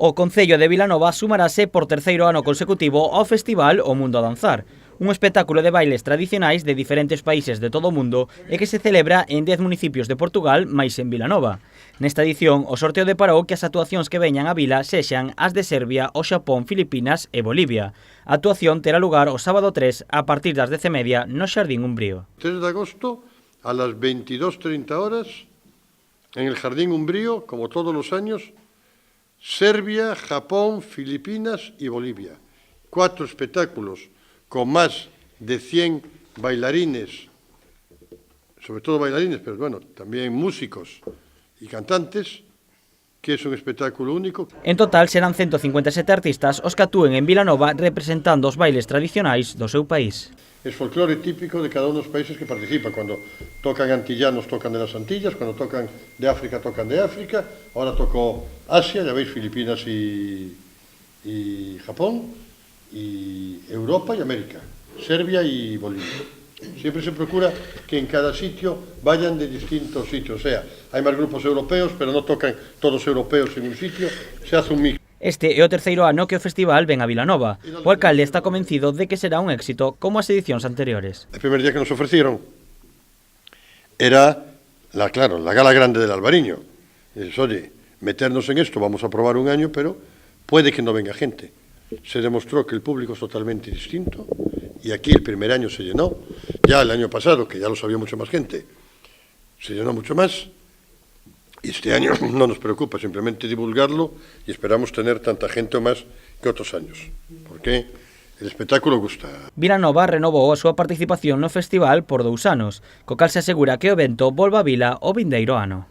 O Concello de Vilanova sumarase por terceiro ano consecutivo ao festival O Mundo a Danzar, un espectáculo de bailes tradicionais de diferentes países de todo o mundo e que se celebra en 10 municipios de Portugal máis en Vilanova. Nesta edición, o sorteo deparou que as actuacións que veñan á vila sexan as de Serbia, o Xapón, Filipinas e Bolivia. A actuación terá lugar o sábado 3 a partir das 10:30 no Xardín Umbrío. 3 de agosto a las 22:30 horas en el Jardín Umbrío, como todos los años, Serbia, Japón, Filipinas y Bolivia. 4 espectáculos con más de 100 bailarines, sobre todo bailarines, pero bueno, también músicos y cantantes, que es un espectáculo único. En total serán 157 artistas os que actúen en Vilanova representando os bailes tradicionais do seu país. Es folclore típico de cada uno de los países que participan. Cuando tocan antillanos, tocan de las Antillas. Cuando tocan de África, tocan de África. Ahora tocó Asia, ya veis, Filipinas y Japón. Y Europa y América. Serbia y Bolivia. Siempre se procura que en cada sitio vayan de distintos sitios. O sea, hay más grupos europeos, pero no tocan todos europeos en un sitio. Se hace un mix. Este é o terceiro ano que o festival ven a Vilanova. O alcalde está convencido de que será un éxito como as edicións anteriores. El primer día que nos ofrecieron era, la gala grande del Albariño. Y dices, oye, meternos en esto, vamos a probar un año, pero puede que no venga gente. Se demostró que el público es totalmente distinto y aquí el primer año se llenó. Ya el año pasado, que ya lo sabía mucho más gente, se llenó mucho más. Y este año no nos preocupa, simplemente divulgarlo y esperamos tener tanta gente o más que otros años, porque el espectáculo gusta. Vilanova renovou a súa participación no festival por 2 anos, co cal se asegura que o evento volva a vila o vindeiro ano.